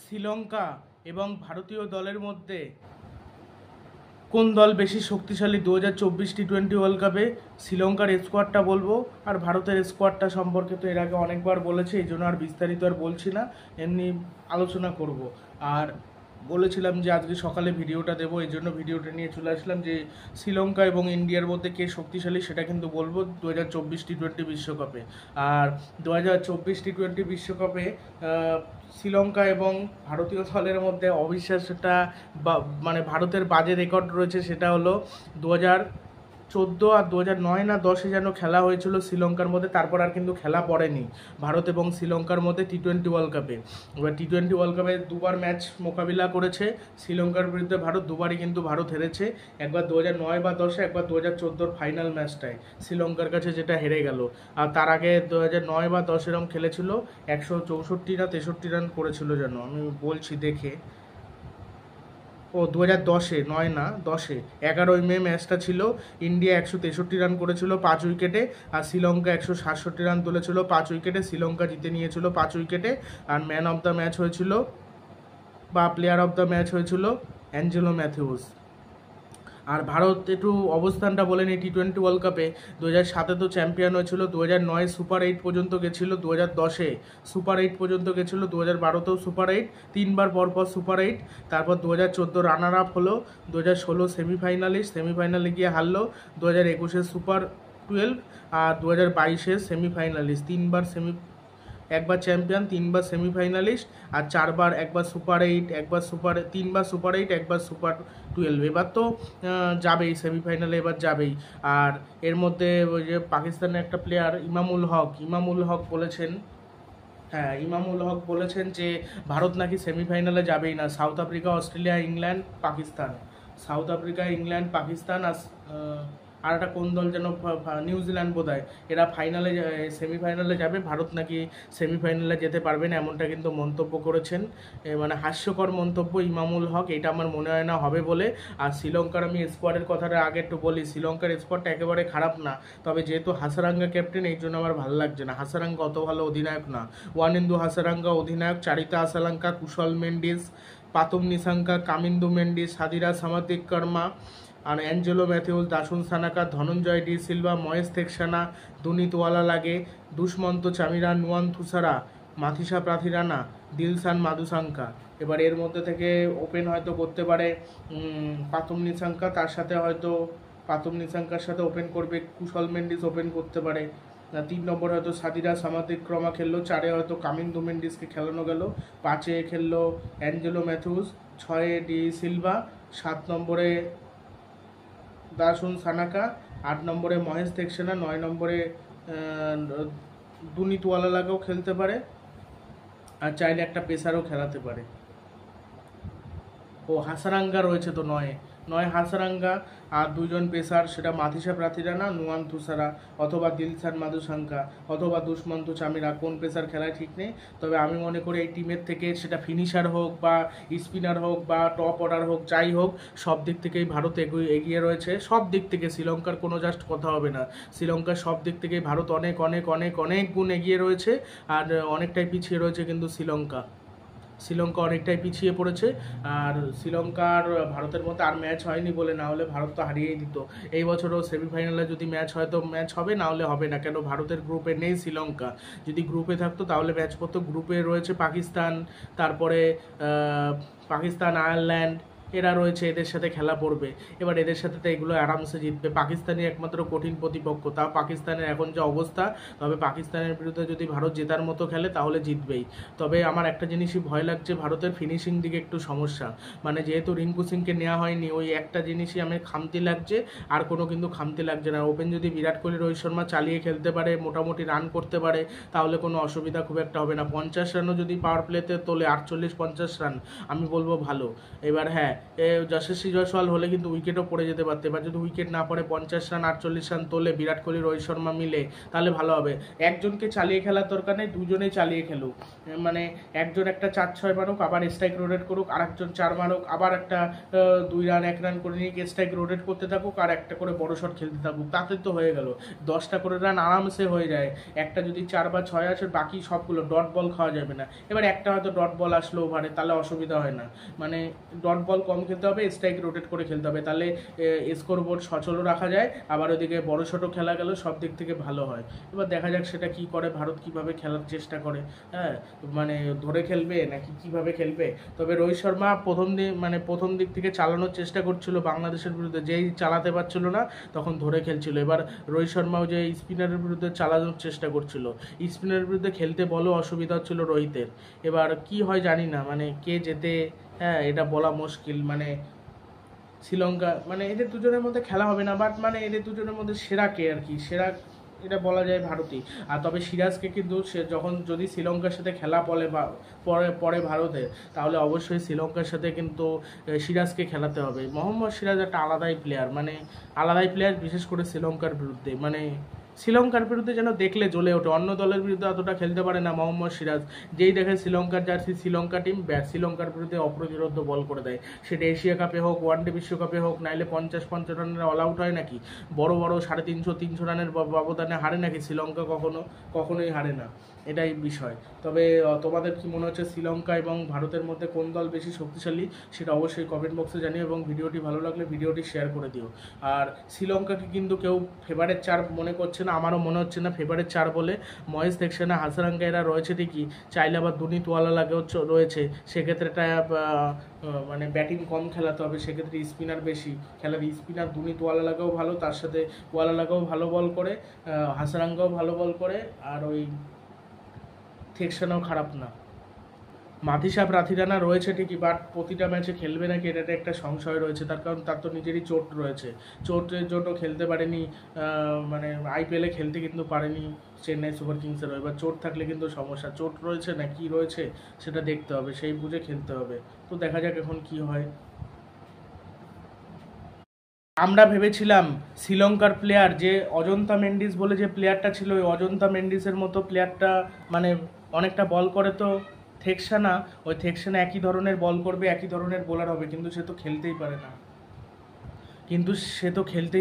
শ্রীলঙ্কা এবং ভারতীয় দলের মধ্যে কোন দল বেশি শক্তিশালী 2024 টি-20 ওয়ার্ল্ড কাপে? শ্রীলঙ্কার স্কোয়াডটা বলবো, আর ভারতের স্কোয়াডটা সম্পর্কে তো এর আগে অনেকবার বলেছি, এই জন্য আর বিস্তারিত আর বলছি না, এমনি আলোচনা করব। আর বলেছিলাম যে আজকে সকালে ভিডিওটা দেবো, এই জন্য ভিডিওটা নিয়ে চলে আসলাম যে শ্রীলঙ্কা এবং ইন্ডিয়ার মধ্যে কে শক্তিশালী সেটা কিন্তু বলবো 2024 টি-20 বিশ্বকাপে। আর 2024 টি-20 বিশ্বকাপে শ্রীলঙ্কা এবং ভারতীয় দলের মধ্যে অবিশ্বাস্যটা মানে ভারতের বাজে রেকর্ড রয়েছে, সেটা হলো 2014 আর 2009 না 10-এ যেন খেলা হয়েছিল শ্রীলঙ্কার মধ্যে, তারপর আর কিন্তু খেলা পড়েনি ভারত এবং শ্রীলঙ্কার মধ্যে টি-20 ওয়ার্ল্ড কাপে। এবার টি-20 ওয়ার্ল্ড কাপে দুবার ম্যাচ মোকাবিলা করেছে শ্রীলঙ্কার বিরুদ্ধে ভারত, দুবারই কিন্তু ভারত হেরেছে, একবার 2009 বা 10-এ, একবার 2014 ফাইনাল ম্যাচটায় শ্রীলঙ্কার কাছে যেটা হেরে গেল। আর তার আগে 2009 বা 10 এরম খেলেছিল, 164 না 63 রান করেছিল যেন, আমি বলছি দেখে। ও 2010-এ, 9 না 10-এ, 11ই মে ম্যাচটা ছিল। ইন্ডিয়া 163 রান করেছিল 5 উইকেটে, আর শ্রীলঙ্কা 167 রান তুলেছিল 5 উইকেটে। শ্রীলঙ্কা জিতে নিয়েছিল 5 উইকেটে। আর ম্যান অফ দ্য ম্যাচ হয়েছিল বা প্লেয়ার অফ দ্য ম্যাচ হয়েছিল অ্যাঞ্জেলো ম্যাথিউস। আর ভারত একটু অবস্থানটা বলেন এই টি-20 ওয়ার্ল্ড কাপে। 2007-এ তো চ্যাম্পিয়ন হয়েছিল, 2009 সুপার 8 পর্যন্ত গেছিলো, 2010-এ সুপার 8 পর্যন্ত গেছিলো, 2012-তেও সুপার 8, 3বার পরপর সুপার 8। তারপর 2014 রানার আপ হলো, 2016 সেমিফাইনালিস্ট, সেমিফাইনালে গিয়ে হারলো, 2021-এ সুপার 12, আর 2022-এ সেমিফাইনালিস্ট। একবার চ্যাম্পিয়ন, 3বার সেমিফাইনালিস্ট, আর 4বার, একবার সুপার 8, তিনবার সুপার 8, একবার সুপার 12। এবার তো যাবেই সেমিফাইনালে, এবার যাবেই। আর এর মধ্যে ওই যে পাকিস্তানের একটা প্লেয়ার ইমামুল হক বলেছেন, হ্যাঁ ইমামুল হক বলেছেন যে ভারত নাকি সেমিফাইনালে যাবেই না। South Africa, Australia, England, Pakistan, South Africa, England, Pakistan আর একটা কোন দল যেন, নিউজিল্যান্ড বোধহয়, এরা ফাইনালে সেমিফাইনালে যাবে, ভারত নাকি সেমিফাইনালে যেতে পারবে না, এমনটা কিন্তু মন্তব্য করেছেন। মানে হাস্যকর মন্তব্য ইমামুল হক, এটা আমার মনে হয় না হবে বলে। আর শ্রীলঙ্কার আমি স্কোয়াডের কথাটা আগে একটু বলি, শ্রীলঙ্কার স্কোয়াডটা একেবারে খারাপ না, তবে যেহেতু হাসারাঙ্গা ক্যাপ্টেন, এই জন্য আমার ভালো লাগছে না। হাসারাঙ্গা অত ভালো অধিনায়ক না। ওয়ানিন্দু হাসারাঙ্গা অধিনায়ক, চারিতা আসালাঙ্কা, কুশল মেন্ডিস, পাতুম নিসাঙ্কা, কামিন্দু মেন্ডিস, সাদিরা সামাতিককর্মা, আর অ্যাঞ্জেলো ম্যাথিউস, দাসুন সানাকা, ধনঞ্জয় ডি সিলভা, মহেশ থেকসানা, দুনিত ওয়ালালাগে, দুষ্মন্ত চামিরা, নুয়ান থুসারা, মাথিসা প্রাথিরানা, দিলশান মাদুসাঙ্কা। এবার এর মধ্যে থেকে ওপেন হয়তো করতে পারে পাতুম নিসাঙ্কা, তার সাথে হয়তো পাতুম নিসাঙ্কার সাথে ওপেন করবে কুশল মেন্ডিস, ওপেন করতে পারে। 3 নম্বরে হয়তো সাদিরা সামাতিক্রমা খেললো, 4-এ হয়তো কামিন্দু মেন্ডিসকে খেলানো গেল, 5-এ খেললো অ্যাঞ্জেলো ম্যাথিউস, 6-এ ডি সিলভা, 7 নম্বরে দাসুন সানাকা, 8 নম্বরে মহেশ থেকসানা, 9 নম্বরে দুনিত ওয়ালালাগেও খেলতে পারে, আর চাইলে একটা পেসারও খেলাতে পারে। ও হাসারাঙ্গা রয়েছে তো 9 হাসারাঙ্গা, আর 2জন পেসার, সেটা মাথিসা প্রাথিরানা, নুয়ান থুসারা, অথবা দিলশান মাদুসাঙ্কা, অথবা দুষ্মন্ত চামিরা। কোন পেসার খেলায় ঠিক নেই, তবে আমি মনে করি এই টিমের থেকে সেটা ফিনিশার হোক বা স্পিনার হোক বা টপ অর্ডার হোক, যাই হোক, সব দিক থেকেই ভারত এগিয়ে রয়েছে, সব দিক থেকে। শ্রীলঙ্কার কোনো জাস্ট কথা হবে না, শ্রীলঙ্কার সব দিক থেকেই ভারত অনেক অনেক অনেক অনেক গুণ এগিয়ে রয়েছে, আর অনেকটাই পিছিয়ে রয়েছে কিন্তু শ্রীলঙ্কা অনেকটাই পিছিয়ে পড়েছে। আর শ্রীলঙ্কার ভারতের মধ্যে আর ম্যাচ হয়নি বলে, না হলে ভারত তো হারিয়েই দিত। এই বছরও সেমিফাইনালে যদি ম্যাচ হয় তো ম্যাচ হবে, না হলে হবে না। কেন, ভারতের গ্রুপে নেই শ্রীলঙ্কা। যদি গ্রুপে থাকতো তাহলে ম্যাচ পড়তো। গ্রুপে রয়েছে পাকিস্তান, তারপরে পাকিস্তান, আয়ারল্যান্ড, এরা রয়েছে, এদের সাথে খেলা পড়বে। এবার এদের সাথে তো এগুলো আরামসে জিতবে। পাকিস্তানই একমাত্র কঠিন প্রতিপক্ষ, তাও পাকিস্তানের এখন যে অবস্থা, তবে পাকিস্তানের বিরুদ্ধে যদি ভারত জেতার মতো খেলে তাহলে জিতবেই। তবে আমার একটা জিনিসই ভয় লাগছে, ভারতের ফিনিশিং দিকে একটু সমস্যা। মানে যেহেতু রিঙ্কু সিংকে নেওয়া হয়নি, ওই একটা জিনিসই আমি খামতি লাগছে, আর কোনো কিন্তু খামতি লাগছে না। ওপেন যদি বিরাট কোহলি, রোহিত শর্মা চালিয়ে খেলতে পারে, মোটামুটি রান করতে পারে, তাহলে কোনো অসুবিধা খুব একটা হবে না। 50 রানও যদি পাওয়ার প্লেতে তোলে, 48-50 রান, আমি বলবো ভালো। এবার হ্যাঁ, যশস্বী জয়সওয়াল হলে কিন্তু উইকেটও পড়ে যেতে পারতে। এবার যদি উইকেট না পড়ে 50 রান 48 রান তোলে বিরাট কোহলি রোহিত শর্মা মিলে, তাহলে ভালো হবে। একজনকে চালিয়ে খেলার দরকার নেই, দুজনেই চালিয়ে খেলুক। মানে একজন একটা 4-6 মারুক, আবার স্ট্রাইক রোটেট করুক, আর একজন 4 মারুক, আবার একটা 2 রান 1 রান করে নিয়ে স্ট্রাইক রোটেট করতে থাকুক, আর একটা করে বড় শট খেলতে থাকুক, তাতে তো হয়ে গেল। 10টা করে রান আরামসে হয়ে যায়। একটা যদি 4 বা 6 আসে, বাকি সবগুলো ডট বল খাওয়া যাবে না। এবার একটা হয়তো ডট বল আসলো ওভারে, তাহলে অসুবিধা হয় না। মানে ডট বল কম খেলতে হবে, স্ট্রাইক রোটেট করে খেলতে হবে, তাহলে স্কোর বোর্ড সচলও রাখা যায়, আবার ওদিকে বড় ছোটো খেলা গেল, সব দিক থেকে ভালো হয়। এবার দেখা যাক সেটা কি করে, ভারত কিভাবে খেলার চেষ্টা করে। হ্যাঁ, মানে ধরে খেলবে নাকি কিভাবে খেলবে। তবে রোহিত শর্মা প্রথম দিক থেকে চালানোর চেষ্টা করছিল বাংলাদেশের বিরুদ্ধে, যেই চালাতে পারছিল না তখন ধরে খেলছিল। এবার রোহিত শর্মাও যে স্পিনারের বিরুদ্ধে চালানোর চেষ্টা করছিল, স্পিনারের বিরুদ্ধে খেলতে বলো অসুবিধা হচ্ছিল রোহিতের। এবার কি হয় জানি না, মানে কে জেতে, হ্যাঁ এটা বলা মুশকিল। মানে শ্রীলঙ্কা, মানে এদের দুজনের মধ্যে খেলা হবে না, বাট মানে এদের দুজনের মধ্যে সেরা কে আর কি, সেরা এটা বলা যায় ভারতই। আর তবে সিরাজকে কিন্তু সে যদি শ্রীলঙ্কার সাথে খেলা পরে ভারতে, তাহলে অবশ্যই শ্রীলঙ্কার সাথে কিন্তু সিরাজকে খেলাতে হবে। মোহাম্মদ সিরাজ একটা আলাদাই প্লেয়ার, মানে আলাদাই প্লেয়ার, বিশেষ করে শ্রীলঙ্কার বিরুদ্ধে। মানে শ্রীলঙ্কার বিরুদ্ধে যেন দেখলে জ্বলে ওঠে। অন্য দলের বিরুদ্ধে অতটা খেলতে পারে না মোহাম্মদ সিরাজ, যেই দেখে শ্রীলঙ্কার জার্সি শ্রীলঙ্কা টিম, শ্রীলঙ্কার বিরুদ্ধে অপ্রতিরোধ্য বল করে দেয়। সেটা এশিয়া কাপে হোক, ওয়ানডে বিশ্বকাপে হোক, নাইলে 50 রানের অল আউট হয় নাকি, বড় 350-300 রানের ব্যবধানে হারে নাকি শ্রীলঙ্কা, কখনোই হারে না। এটাই বিষয়। তবে তোমাদের কি মনে হচ্ছে শ্রীলঙ্কা এবং ভারতের মধ্যে কোন দল বেশি শক্তিশালী, সেটা অবশ্যই কমেন্ট বক্সে জানিও, এবং ভিডিওটি ভালো লাগলে ভিডিওটি শেয়ার করে দিও। আর শ্রীলঙ্কাকে কিন্তু কেউ ফেভারেট 4 মনে করছে না, আমারও মনে হচ্ছে না ফেভারেট 4 বলে। মহেশ দেকসেনা, হাসারাঙ্গা এরা রয়েছে ঠিকই, চাইলে আবার দুনিতওয়ালা লাগেও রয়েছে। সেক্ষেত্রে এটা মানে ব্যাটিং কম খেলাতে হবে, সেক্ষেত্রে স্পিনার বেশি খেলার। স্পিনার দুনিতওয়ালা লাগেও ভালো, তার সাথে ওয়ালা লাগাও ভালো বল করে, হাসারাঙ্গাও ভালো বল করে, আর ওই থেকসানাও খারাপ না। মাথিসা প্রার্থীরানা রয়েছে ঠিকই, বাট প্রতিটা ম্যাচে খেলবে নাকি এটা একটা সংশয় রয়েছে, তার কারণ তার তো নিজেরই চোট রয়েছে। চোটের জন্য খেলতে পারেনি, মানে আইপিএলে খেলতে কিন্তু পারেনি চেন্নাই সুপার কিংসের। এবার চোট থাকলে কিন্তু সমস্যা, চোট রয়েছে না কি রয়েছে সেটা দেখতে হবে, সেই বুঝে খেলতে হবে। তো দেখা যাক এখন কি হয়। আমরা ভেবেছিলাম শ্রীলঙ্কার প্লেয়ার যে অজন্তা মেন্ডিস বলে যে প্লেয়ারটা ছিল, ওই অজন্তা মেন্ডিসের মতো প্লেয়ারটা মানে অনেকটা বল করে, তো থেকসানা, ওই থেকসানা একই ধরনের বল করবে, একই ধরনের বোলার হবে, কিন্তু সে তো খেলতেই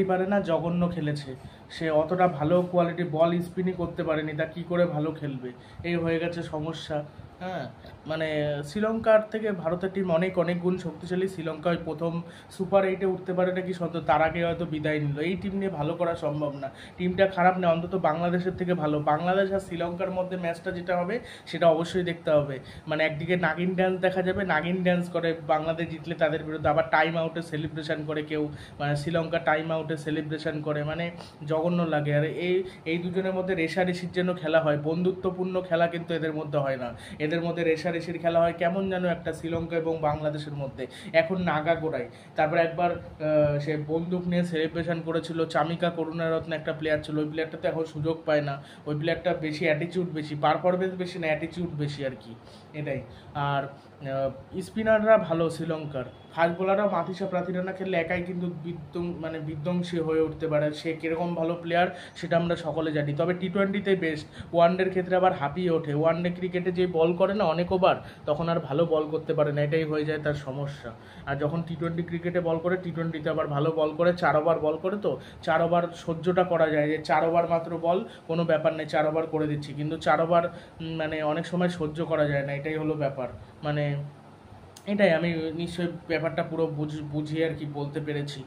পারে না, জঘন্য খেলেছে। সে অতটা ভালো কোয়ালিটি বল স্পিনই করতে পারেনি, তা কী করে ভালো খেলবে, এই হয়ে গেছে সমস্যা। হ্যাঁ, মানে শ্রীলঙ্কার থেকে ভারতের টিম অনেক গুণ শক্তিশালী। শ্রীলঙ্কা ওই প্রথম সুপার 8-এ উঠতে পারে নাকি সত্য, তার আগে হয়তো বিদায় নিল। এই টিম নিয়ে ভালো করা সম্ভব না, টিমটা খারাপ না, অন্তত বাংলাদেশের থেকে ভালো। বাংলাদেশ আর শ্রীলঙ্কার মধ্যে ম্যাচটা যেটা হবে সেটা অবশ্যই দেখতে হবে। মানে একদিকে নাগিন ড্যান্স দেখা যাবে, নাগিন ড্যান্স করে বাংলাদেশ জিতলে তাদের বিরুদ্ধে, আবার টাইম আউটে সেলিব্রেশন করে কেউ, মানে শ্রীলঙ্কা টাইম আউটে সেলিব্রেশন করে, মানে জঘন্য লাগে। আর এই দুজনের মধ্যে রেশারেশির জন্য খেলা হয়, বন্ধুত্বপূর্ণ খেলা কিন্তু এদের মধ্যে হয় না। এদের মধ্যে রেশারেশির খেলা হয় কেমন যেন একটা শ্রীলঙ্কা এবং বাংলাদেশের মধ্যে, এখন নাগা গোড়ায়। তারপর একবার সে বন্দুক নিয়ে সেলিব্রেশন করেছিল, চামিকা করুণারত্ন একটা প্লেয়ার ছিল, ওই প্লেয়ারটা তো এখন সুযোগ পায় না। ওই প্লেয়ারটা বেশি অ্যাটিটিউড বেশি, পারফরমেন্স বেশি না, অ্যাটিটিউড বেশি আর কি, এটাই। আর স্পিনাররা ভালো শ্রীলঙ্কার, ফাস্ট বোলাররা মাথিসা প্রার্থীরানা খেললে একাই কিন্তু বিধ্বংসী হয়ে উঠতে পারে। সে কীরকম ভালো প্লেয়ার সেটা আমরা সকলে জানি। তবে টি-20তে বেস্ট, ওয়ানডের ক্ষেত্রে আবার হাঁপিয়ে ওঠে। ওয়ানডে ক্রিকেটে যে বল করে না অনেক ওভার, তখন আর ভালো বল করতে পারে না, এটাই হয়ে যায় তার সমস্যা। আর যখন টি-20 ক্রিকেটে বল করে, টি-20তে আবার ভালো বল করে, 4 ওভার বল করে, তো 4 ওভার সহ্যটা করা যায়, যে 4 ওভার মাত্র বল, কোনো ব্যাপার নেই, 4 ওভার করে দিচ্ছি। কিন্তু 4 ওভার মানে অনেক সময় সহ্য করা যায় না, এটাই হলো ব্যাপার। মানে এটাই, আমি নিশ্চয়ই ব্যাপারটা পুরো বুঝিয়ে আর কি বলতে পেরেছি।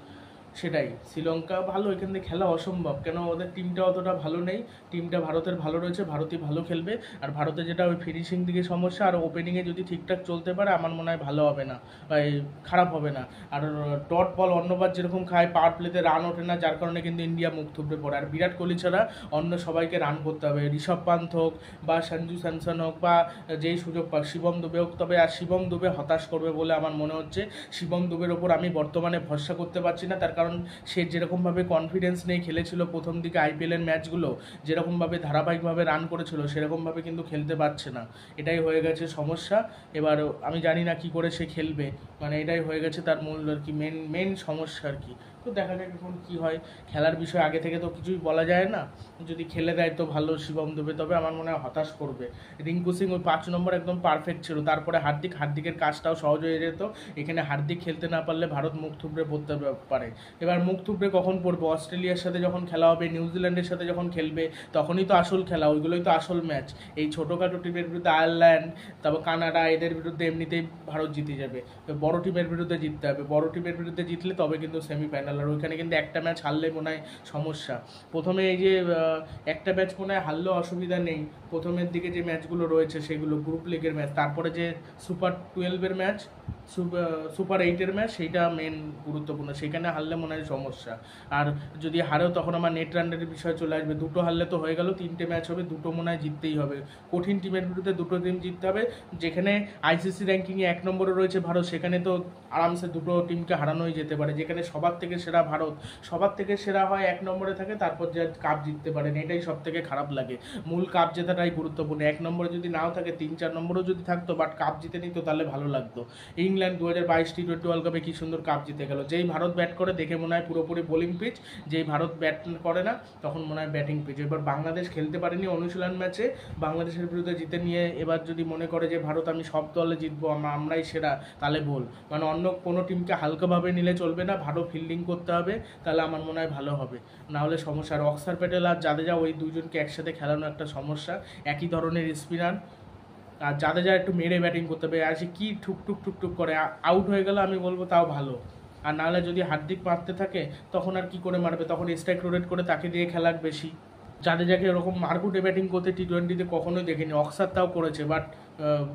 সেটাই, শ্রীলঙ্কা ভালো, এখান থেকে খেলা অসম্ভব, কেন ওদের টিমটা অতটা ভালো নেই। টিমটা ভারতের ভালো রয়েছে, ভারতই ভালো খেলবে। আর ভারতে যেটা ওই ফিনিশিং দিকে সমস্যা, আর ওপেনিংয়ে যদি ঠিকঠাক চলতে পারে আমার মনে হয় ভালো হবে না, খারাপ হবে না। আর ডট বল অন্যবার যেরকম খায়, পাওয়ার প্লেতে রান ওঠে না, যার কারণে কিন্তু ইন্ডিয়া মুখ থুবড়ে পড়ে। আর বিরাট কোহলি ছাড়া অন্য সবাইকে রান করতে হবে, ঋষভ পান্থ হোক বা সঞ্জু স্যামসন হোক বা যেই সুযোগ পাক, শিবম দুবে হোক। তবে আর শিবম দুবে হতাশ করবে বলে আমার মনে হচ্ছে। শিবম দুবের ওপর আমি বর্তমানে ভরসা করতে পারছি না, তার কারণ সে যেরকমভাবে কনফিডেন্স নিয়ে খেলেছিল প্রথম দিকে আইপিএলের ম্যাচগুলো, যেরকমভাবে ধারাবাহিকভাবে রান করেছিল সেরকমভাবে কিন্তু খেলতে পারছে না, এটাই হয়ে গেছে সমস্যা। এবার আমি জানি না কি করে সে খেলবে, মানে এটাই হয়ে গেছে তার মূল আর কি মেন সমস্যা আর কি। তো দেখা যাক এখন কী হয়। খেলার বিষয় আগে থেকে তো কিছুই বলা যায় না, যদি খেলে দেয় তো ভালো শিবম দুবে, তবে আমার মনে হয় হতাশ করবে। রিঙ্কু সিং ওই 5 নম্বর একদম পারফেক্ট ছিল, তারপরে হার্দিকের কাজটাও সহজ হয়ে যেত। এখানে হার্দিক খেলতে না পারলে ভারত মুখ থুবড়ে পড়তে পারে। এবার মুখ থুবড়ে কখন পড়বে? অস্ট্রেলিয়ার সাথে যখন খেলা হবে, নিউজিল্যান্ডের সাথে যখন খেলবে, তখনই তো আসল খেলা, ওইগুলোই তো আসল ম্যাচ। এই ছোটোখাটো টিমের বিরুদ্ধে আয়ারল্যান্ড, তারপর কানাডা, এদের বিরুদ্ধে এমনিতেই ভারত জিতে যাবে। বড় টিমের বিরুদ্ধে জিততে হবে, বড় টিমের বিরুদ্ধে জিতলে তবে কিন্তু সেমিফাইনাল। আর ওইখানে কিন্তু একটা ম্যাচ হারলে মনে হয় সমস্যা। প্রথমে এই যে একটা ম্যাচ মনে হয় হারলেও অসুবিধা নেই, প্রথমের দিকে যে ম্যাচগুলো রয়েছে সেগুলো গ্রুপ লিগের ম্যাচ, তারপরে যে সুপার 12-এর ম্যাচ, সুপার 8-এর ম্যাচ, সেইটা মেন গুরুত্বপূর্ণ, সেখানে হারলে মনে হয় সমস্যা। আর যদি হারেও তখন আমার নেট রানের বিষয় চলে আসবে, দুটো হারলে তো হয়ে গেল, 3টে ম্যাচ হবে, দুটো মনে হয় জিততেই হবে। কঠিন টিমের বিরুদ্ধে দুটো টিম জিততে হবে। যেখানে আইসিসি র্যাঙ্কিংয়ে 1 নম্বরে রয়েছে ভারত, সেখানে তো আরামসে দুটো টিমকে হারানোই যেতে পারে। যেখানে সবার থেকে সেরা ভারত, সবার থেকে সেরা হয় 1 নম্বরে থাকে, তারপর যে কাপ জিততে পারেন, এটাই সব থেকে খারাপ লাগে। মূল কাপ জেতাটাই গুরুত্বপূর্ণ। 1 নম্বরে যদি নাও থাকে, 3-4 নম্বরেও যদি থাকতো, বাট কাপ জিতে নিত, তাহলে ভালো লাগতো। ইংল্যান্ড 2022 টি-20 ওয়ার্ল্ড কাপে কি সুন্দর কাপ জিতে গেল। যেই ভারত ব্যাট করে দেখে মনে হয় পুরোপুরি বোলিং পিচ, যেই ভারত ব্যাট করে না তখন মনে হয় ব্যাটিং পিচ। এবার বাংলাদেশ খেলতে পারেনি অনুশীলন ম্যাচে, বাংলাদেশের বিরুদ্ধে জিতে নিয়ে এবার যদি মনে করে যে ভারত আমি সব দলে জিতবো, আমরাই সেরা, তাহলে ভুল। মানে অন্য কোনো টিমকে হালকাভাবে নিলে চলবে না, ভালো ফিল্ডিং করতে হবে, তাহলে আমার মনে হয় ভালো হবে। না হলে সমস্যা। আর অক্সার প্যাটেল আর জাদেজা, ওই দুজনকে একসাথে খেলানো একটা সমস্যা, একই ধরনের স্পিনার। আর জাদেজা একটু মেরে ব্যাটিং করতে হবে, আর সে কী ঠুক করে আউট হয়ে গেল আমি বলবো তাও ভালো। আর নাহলে যদি হার্দিক মারতে থাকে তখন আর কি করে মারবে, তখন স্ট্রাইক রোটেট করে তাকে দিয়ে খেলাক বেশি। জাদেজাকে এরকম মারকুটে ব্যাটিং করতে টি-20তে কখনোই দেখিনি। অক্সার তাও করেছে, বাট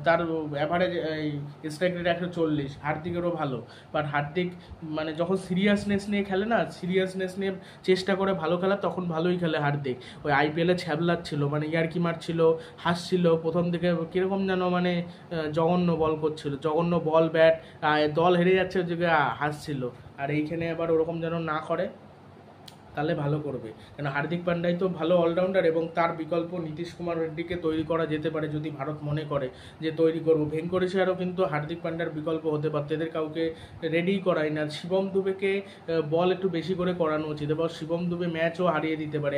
তার অ্যাভারেজ এই স্ট্রাইক রেট 140, হার্দিকেরও ভালো। বাট হার্দিক মানে যখন সিরিয়াসনেস নিয়ে খেলে না, সিরিয়াসনেস নিয়ে চেষ্টা করে ভালো খেলা, তখন ভালোই খেলে হার্দিক। ওই আইপিএলে ছ্যাবলাচ্ছিল, মানে ইয়ার্কি মারছিল, হাসছিল প্রথম থেকে, কীরকম যেন মানে জঘন্য বল করছিল, জঘন্য বল ব্যাট, দল হেরে যাচ্ছে ওই জায়গায় হাসছিল। আর এইখানে আবার ওরকম যেন না করে, তাহলে ভালো করবে। কেন হার্দিক পান্ডাই তো ভালো অলরাউন্ডার, এবং তার বিকল্প নীতিশ কুমার রেড্ডিকে তৈরি করা যেতে পারে যদি ভারত মনে করে যে তৈরি করবো। ভেঙ্কটেশারও কিন্তু হার্দিক পান্ডার বিকল্প হতে পারত, এদের কাউকে রেডিই করায় না। শিবম দুবেকে বল একটু বেশি করে করানো উচিত, এবং শিবম দুবে ম্যাচও হারিয়ে দিতে পারে।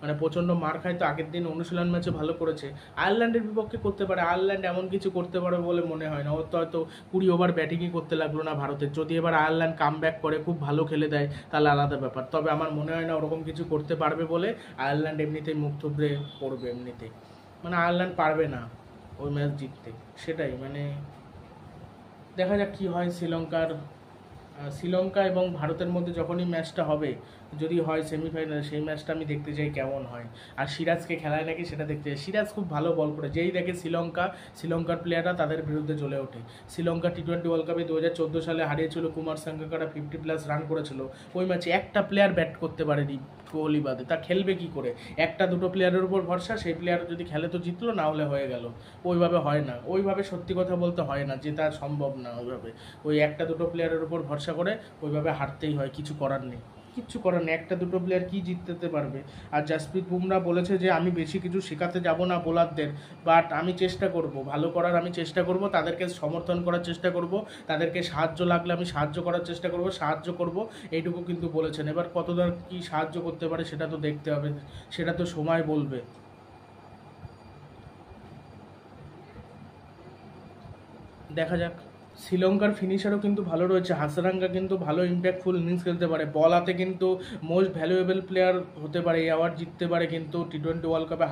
মানে প্রচণ্ড মার খায় তো, আগের দিন অনুশীলন ম্যাচে ভালো করেছে, আয়ারল্যান্ডের বিপক্ষে করতে পারে। আয়ারল্যান্ড এমন কিছু করতে পারে বলে মনে হয় না, ওর তো হয়তো 20 ওভার ব্যাটিংই করতে লাগলো না ভারতের। যদি এবার আয়ারল্যান্ড কাম ব্যাক করে, খুব ভালো খেলে দেয়, তাহলে আলাদা ব্যাপার। তবে আমার মনে হয় না ওরকম কিছু করতে পারবে বলে। আয়ারল্যান্ড এমনিতেই মুখ থুবড়ে পড়বে, এমনিতেই মানে আয়ারল্যান্ড পারবে না ওই ম্যাচ জিততে, সেটাই। মানে দেখা যাক কী হয়। শ্রীলঙ্কা এবং ভারতের মধ্যে যখনই ম্যাচটা হবে, যদি হয় সেমিফাইনাল, সেই ম্যাচটা আমি দেখতে চাই কেমন হয়। আর সিরাজকে খেলায় নাকি সেটা দেখতে চাই। সিরাজ খুব ভালো বল করে, যেই দেখে শ্রীলঙ্কার প্লেয়াররা তাদের বিরুদ্ধে চলে ওঠে। শ্রীলঙ্কা টি-20 ওয়ার্ল্ড কাপে 2014 সালে হারিয়েছিল, কুমার সাঙ্গাকারা 50+ রান করেছিল। ওই ম্যাচে একটা প্লেয়ার ব্যাট করতে পারেনি কোহলি বাদে, তা খেলবে কি করে? একটা দুটো প্লেয়ারের উপর ভরসা, সেই প্লেয়ার যদি খেলে তো জিতলো, না হলে হয়ে গেল। ওইভাবে হয় না, ওইভাবে সত্যি কথা বলতে হয় না, জেতা সম্ভব না ওইভাবে। ওই একটা দুটো প্লেয়ারের উপর ভরসা করে ওইভাবে হারতেই হয়, কিছু করার নেই। একটা দুটো প্লেয়ার কি জিততে পারবে? আর জাসপ্রীত বুমরা বলেছে যে আমি বেশি কিছু শেখাতে যাব না বোলারদের, বাট আমি চেষ্টা করব ভালো করার, আমি চেষ্টা করব তাদেরকে সমর্থন করার চেষ্টা করব, তাদেরকে সাহায্য লাগলে আমি সাহায্য করার চেষ্টা করব, সাহায্য করব, এইটুকু কিন্তু বলেছেন। এবার কতটা কি সাহায্য করতে পারে সেটা তো দেখতে হবে, সেটা তো সময় বলবে। দেখা যাক। শ্রীলঙ্কার ফিনিশারও কিন্তু ভালো রয়েছে, হাসারাঙ্গা কিন্তু ভালো ইম্প্যাক্টফুল ইনিংস খেলতে পারে, বল হাতে কিন্তু মোস্ট ভ্যালুয়েবল প্লেয়ার হতে পারে, এই অ্যাওয়ার্ড জিততে পারে কিন্তু টি-20 ওয়ার্ল্ড কাপে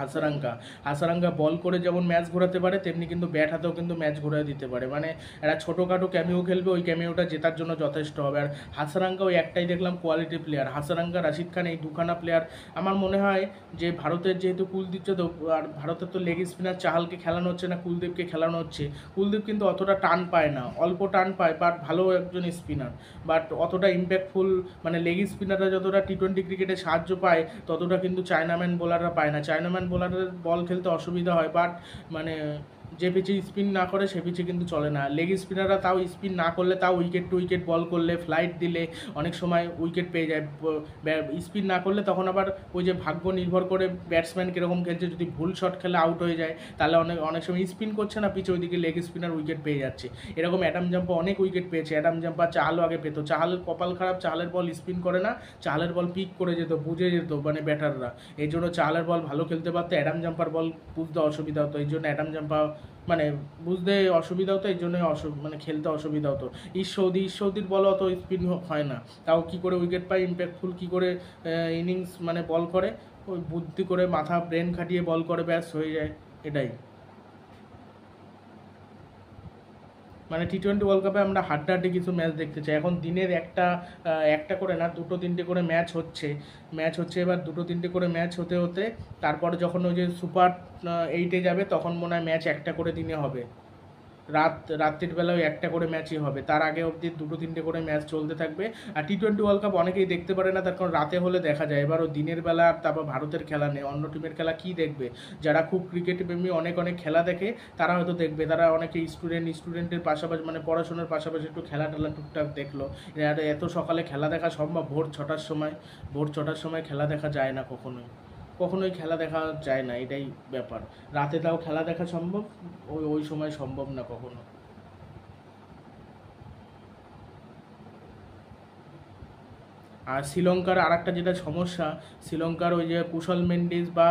হাসারাঙ্গা বল করে যেমন ম্যাচ ঘোরাতে পারে, তেমনি কিন্তু ব্যাট হাতেও কিন্তু ম্যাচ ঘোরাতে দিতে পারে। মানে একটা ছোটোখাটো ক্যামিও খেলবে, ওই ক্যামিওটা জেতার জন্য যথেষ্ট হবে। আর হাসারাঙ্গা ওই একটাই দেখলাম কোয়ালিটি প্লেয়ার, হাসারাঙ্গা, রাশিদ খান, এই দুখানা প্লেয়ার। আমার মনে হয় যে ভারতের যেহেতু কুলদীপ যাদব, আর ভারতের তো লেগ স্পিনার চাহালকে খেলানো হচ্ছে না, কুলদীপকে খেলানো হচ্ছে। কুলদীপ কিন্তু অতটা টান পায় না, অল্প টান পায়, বাট ভালো একজন স্পিনার, বাট অতটা ইম্প্যাক্টফুল মানে লেগ স্পিনাররা যতটা টি-20 ক্রিকেটে সাহায্য পায়, ততটা কিন্তু চায়নাম্যান বোলাররা পায় না। চায়নাম্যান বোলারের বল খেলতে অসুবিধা হয়, বাট মানে যে পিচে স্পিন না করে সে পিচে কিন্তু চলে না। লেগ স্পিনাররা তাও স্পিন না করলে তাও উইকেট টু উইকেট বল করলে, ফ্লাইট দিলে অনেক সময় উইকেট পেয়ে যায়। স্পিন না করলে তখন আবার ওই যে ভাগ্য নির্ভর করে ব্যাটসম্যান কীরকম খেলছে, যদি ভুল শট খেলে আউট হয়ে যায় তাহলে অনেক অনেক সময় স্পিন করছে না পিচে, ওইদিকে লেগ স্পিনার উইকেট পেয়ে যাচ্ছে। এরকম অ্যাডাম জাম্পা অনেক উইকেট পেয়েছে। অ্যাডাম জাম্পা চাহালও আগে পেতো, চাহালের কপাল খারাপ, চাহালের বল স্পিন করে না, চাহালের বল পিক করে যেত, বুঝে যেত মানে ব্যাটাররা। এই জন্য চাহালের বল ভালো খেলতে পারতো, অ্যাডাম জাম্পার বল বুঝতে অসুবিধা হতো, এই জন্য অ্যাডাম জাম্পা মানে বুঝতে অসুবিধা হতো, এই জন্যই মানে খেলতে অসুবিধা হতো। ঈশ্বরদীর বল অত স্পিন হয় না, তাও কী করে উইকেট পায়, ইম্প্যাক্টফুল কী করে ইনিংস মানে বল করে, ওই বুদ্ধি করে মাথা ব্রেন খাটিয়ে বল করে, ব্যাস হয়ে যায়, এটাই। মানে টি-20 ওয়ার্ল্ড কাপে আমরা হাড্ডাহাড্ডি কিছু ম্যাচ দেখতে চাই। এখন দিনের একটা করে না, 2-3টে করে ম্যাচ হচ্ছে। এবার 2-3টে করে ম্যাচ হতে হতে তারপরে যখন ওই যে সুপার 8-এ যাবে তখন মনে হয় ম্যাচ একটা করে দিনে হবে, রাত্রির বেলায় একটা করে ম্যাচই হবে। তার আগে অবধি 2-3টে করে ম্যাচ চলতে থাকবে। আর টি-20 ওয়ার্ল্ড কাপ অনেকেই দেখতে পারে না, তার কারণ রাতে হলে দেখা যায়। এবারও দিনের বেলা, আর তারপর ভারতের খেলা নেই, অন্য টিমের খেলা কি দেখবে? যারা খুব ক্রিকেট প্রেমী, অনেক খেলা দেখে, তারা হয়তো দেখবে। তারা অনেকে স্টুডেন্টের পাশাপাশি মানে পড়াশোনার পাশাপাশি একটু খেলা টেলা টুকটাক দেখলো। এত সকালে খেলা দেখা সম্ভব? ভোর 6টার সময় খেলা দেখা যায় না, কখনোই খেলা দেখা যায় না, এটাই ব্যাপার। রাতে তাও খেলা দেখা সম্ভব, ওই সময় সম্ভব না কখনো। আর শ্রীলঙ্কার আর একটা যেটা সমস্যা, শ্রীলঙ্কার ওই যে কুশল মেন্ডিস বা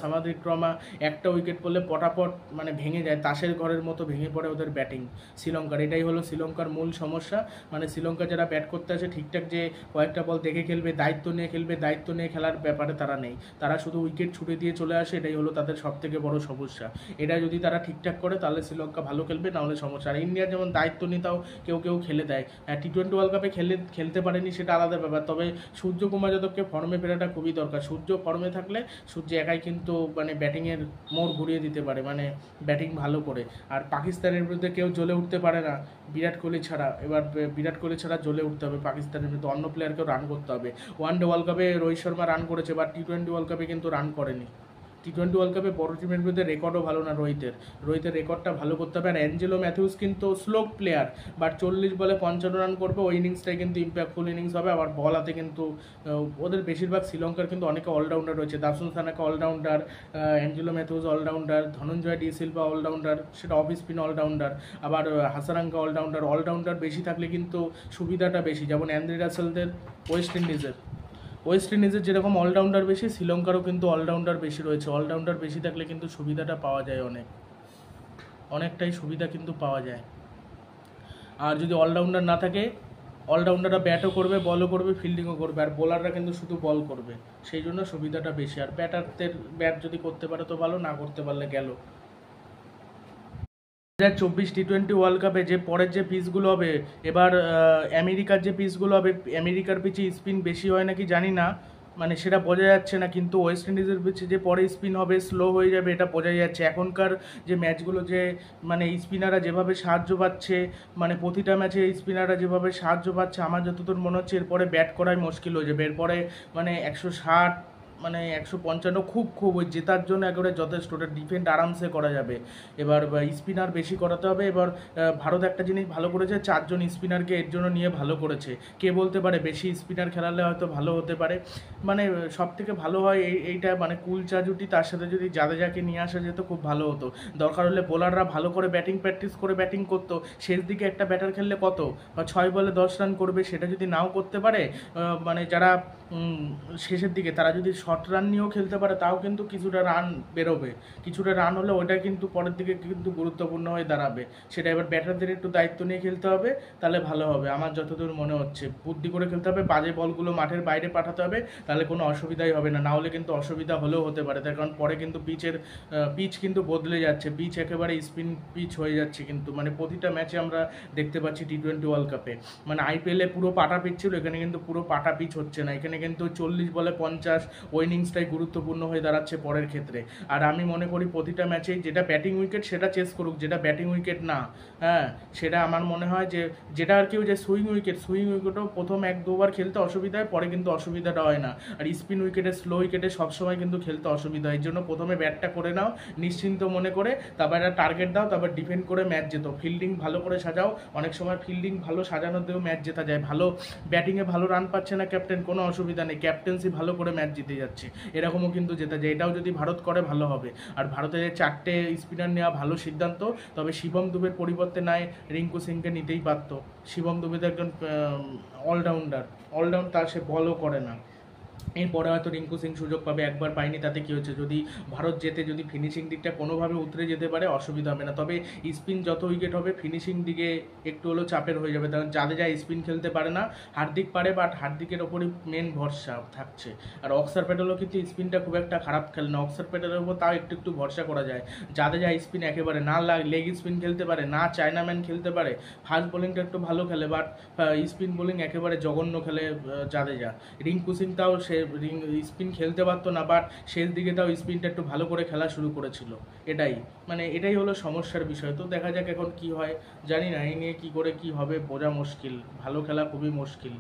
সামাদ্রিক্রমা একটা উইকেট পড়লে পটাপট মানে ভেঙে যায়, তাসের ঘরের মতো ভেঙে পড়ে ওদের ব্যাটিং শ্রীলঙ্কার। এটাই হলো শ্রীলঙ্কার মূল সমস্যা। মানে শ্রীলঙ্কা যারা ব্যাট করতে আসে ঠিকঠাক যে কয়েকটা বল দেখে খেলবে, দায়িত্ব নিয়ে খেলার ব্যাপারে তারা নেই, তারা শুধু উইকেট ছুটে দিয়ে চলে আসে, এটাই হলো তাদের সবথেকে বড় সমস্যা। এটা যদি তারা ঠিকঠাক করে তাহলে শ্রীলঙ্কা ভালো খেলবে, নাহলে সমস্যা। আর ইন্ডিয়া যেমন দায়িত্ব নিয়ে তাও কেউ খেলে দেয়, টি-20 ওয়ার্ল্ড কাপে খেলতে পারেনি সেটা আলাদা ব্যাপার। তবে সূর্যকুমার যাদবকে ফর্মে ফেরাটা খুবই দরকার। সূর্য ফর্মে থাকলে সূর্য একাই কিন্তু মানে ব্যাটিংয়ের মোড় ঘুরিয়ে দিতে পারে, মানে ব্যাটিং ভালো করে। আর পাকিস্তানের বিরুদ্ধে কেউ জ্বলে উঠতে পারে না বিরাট কোহলি ছাড়া। এবার বিরাট কোহলি ছাড়া জ্বলে উঠতে হবে পাকিস্তানের বিরুদ্ধে, অন্য প্লেয়ারকেও রান করতে হবে। ওয়ানডে ওয়ার্ল্ড কাপে রোহিত শর্মা রান করেছে, বা টি-20 ওয়ার্ল্ড কাপে কিন্তু রান করেনি। টি-20 ওয়ার্ল্ড কাপে বড় টিমের বিরুদ্ধে রেকর্ডও ভালো না রোহিতের রেকর্ডটা ভালো করতে হবে। আর অ্যাঞ্জেলো ম্যাথিউস কিন্তু স্লো প্লেয়ার, বাট 40 বলে 55 রান করবে, ওই ইনিংসটাই কিন্তু ইম্প্যাক্টফুল ইনিংস হবে। আবার বল হাতে কিন্তু ওদের বেশিরভাগ শ্রীলঙ্কার কিন্তু অনেকে অলরাউন্ডার রয়েছে, Dasun Shanaka allrounder, Angelo Mathews allrounder, Dhananjaya de Silva allrounder, সেটা অফ স্পিন অলরাউন্ডার, আবার হাসারাঙ্কা অলরাউন্ডার বেশি থাকলে কিন্তু সুবিধাটা বেশি। যেমন অ্যান্দ্রে রাসেলদের ওয়েস্ট ইন্ডিজের যেরকম অলরাউন্ডার বেশি, শ্রীলঙ্কারও কিন্তু অলরাউন্ডার বেশি রয়েছে। অলরাউন্ডার বেশি থাকলে কিন্তু সুবিধাটা পাওয়া যায়, অনেকটাই সুবিধা কিন্তু পাওয়া যায়। আর যদি অলরাউন্ডার না থাকে, অলরাউন্ডাররা ব্যাটও করবে, বলও করবে, ফিল্ডিংও করবে, আর বোলাররা কিন্তু শুধু বল করবে, সেই জন্য সুবিধাটা বেশি। আর ব্যাটারদের ব্যাট যদি করতে পারে তো ভালো, না করতে পারলে গেল। 2024 টি-20 ওয়ার্ল্ড কাপে যে পরের যে পিচগুলো হবে, এবার আমেরিকার যে পিচগুলো হবে, আমেরিকার পিচে স্পিন বেশি হয় নাকি জানি না, মানে সেটা বোঝা যাচ্ছে না। কিন্তু ওয়েস্ট ইন্ডিজের পিচে যে পরে স্পিন হবে, স্লো হয়ে যাবে, এটা বোঝা যাচ্ছে। এখনকার যে ম্যাচগুলো যে মানে স্পিনাররা যেভাবে সাহায্য পাচ্ছে, মানে প্রতিটা ম্যাচে স্পিনাররা যেভাবে সাহায্য পাচ্ছে, আমার যতদূর মনে হচ্ছে এরপরে ব্যাট করাই মুশকিল হয়ে যাবে। এরপরে মানে 160 মানে 155 খুব ওই জেতার জন্য একেবারে যথেষ্ট, ওটা ডিফেন্ড আরামসে করা যাবে। এবার স্পিনার বেশি করাতে হবে। এবার ভারত একটা জিনিস ভালো করেছে, 4 জন স্পিনারকে এর জন্য নিয়ে ভালো করেছে। কে বলতে পারে বেশি স্পিনার খেলালে হয়তো ভালো হতে পারে, মানে সব থেকে ভালো হয় এইটা, মানে কুলচা জুটি, তার সাথে যদি জাদেজাকে নিয়ে আসা যেত খুব ভালো হতো। দরকার হলে বোলাররা ভালো করে প্র্যাকটিস করে ব্যাটিং করতো, শেষ দিকে একটা ব্যাটার খেললে কত বা 6 বলে 10 রান করবে, সেটা যদি নাও করতে পারে, মানে যারা শেষের দিকে তারা যদি শর্ট রান নিয়েও খেলতে পারে, তাও কিন্তু কিছুটা রান বেরোবে। কিছুটা রান হলে ওটা কিন্তু পরের দিকে কিন্তু গুরুত্বপূর্ণ হয়ে দাঁড়াবে। সেটা এবার ব্যাটারদের একটু দায়িত্ব নিয়ে খেলতে হবে, তাহলে ভালো হবে আমার যতদূর মনে হচ্ছে। বুদ্ধি করে খেলতে হবে, বাজে বলগুলো মাঠের বাইরে পাঠাতে হবে, তাহলে কোনো অসুবিধাই হবে না। হলে কিন্তু অসুবিধা হলেও হতে পারে, তার কারণ পরে কিন্তু পিচ কিন্তু বদলে যাচ্ছে, পিচ একেবারে স্পিন পিচ হয়ে যাচ্ছে। কিন্তু মানে প্রতিটা ম্যাচে আমরা দেখতে পাচ্ছি টি-20 ওয়ার্ল্ড কাপে, মানে আইপিএলে পুরো পাটা পিচ ছিল, এখানে কিন্তু পুরো পাটা পিচ হচ্ছে না। এখানে কিন্তু 40 বলে 50 ইনিংসটাই গুরুত্বপূর্ণ হয়ে দাঁড়াচ্ছে পরের ক্ষেত্রে। আর আমি মনে করি প্রতিটা ম্যাচেই যেটা ব্যাটিং উইকেট সেটা চেস করুক, যেটা ব্যাটিং উইকেট না, হ্যাঁ, সেটা আমার মনে হয় যে যেটা আর কি যে সুইং উইকেটও প্রথম 1-2 বার খেলতে অসুবিধা হয়, পরে কিন্তু অসুবিধাটা হয় না। আর স্পিন উইকেটে, স্লো উইকেটে সবসময় কিন্তু খেলতে অসুবিধা হয়। এই জন্য প্রথমে ব্যাটটা করে নাও নিশ্চিন্ত মনে করে, তারপর একটা টার্গেট দাও, তারপর ডিফেন্ড করে ম্যাচ যেত। ফিল্ডিং ভালো করে সাজাও, অনেক সময় ফিল্ডিং ভালো সাজানোর দিয়েও ম্যাচ জেতা যায়। ভালো ব্যাটিংয়ে ভালো রান পাচ্ছে না ক্যাপ্টেন, কোনো অসুবিধা নেই, ক্যাপ্টেন্সি ভালো করে ম্যাচ জিতে যাচ্ছে, এরকমও কিন্তু জেতা যায়। এটাও যদি ভারত করে ভালো হবে। আর ভারতের 4টে স্পিনার নেওয়া ভালো সিদ্ধান্ত। তবে শিবম দুবের পরিবর্তে নাই রিঙ্কু সিংকে নিতেই পারতো। শিবম দুবে তো একজন অলরাউন্ডার, তার সে বলও করে না। এরপরে হয়তো রিঙ্কু সিং সুযোগ পাবে, একবার পায়নি, তাতে কী হচ্ছে, যদি ভারত জেতে, যদি ফিনিশিং দিকটা কোনোভাবে উতরে যেতে পারে অসুবিধা হবে না। তবে স্পিন যত উইকেট হবে ফিনিশিং দিকে একটু হলেও চাপের হয়ে যাবে, কারণ জাদেজা স্পিন খেলতে পারে না, হার্দিক পারে, বাট হার্দিকের ওপরই মেন ভরসা থাকছে। আর অক্সার প্যাটেলও কিন্তু স্পিনটা খুব একটা খারাপ খেলে না, অক্সার প্যাটেলের উপর তাও একটু ভরসা করা যায়। জাদেজা স্পিন একেবারে না, লেগ স্পিন খেলতে পারে না, চায়নাম্যান খেলতে পারে, ফাস্ট বোলিংটা একটু ভালো খেলে, বাট স্পিন বোলিং একেবারে জঘন্য খেলে জাদেজা। রিঙ্কু সিং তাও সে স্পিন খেলতে পারতো না, বাট শেষ দিকে তাও স্পিনটা একটু ভালো করে খেলা শুরু করেছিল। এটাই হলো সমস্যার বিষয়। তো দেখা যাক এখন কি হয়, জানি না, এই নিয়ে কি করে কি হবে বোঝা মুশকিল, ভালো খেলা খুবই মুশকিল।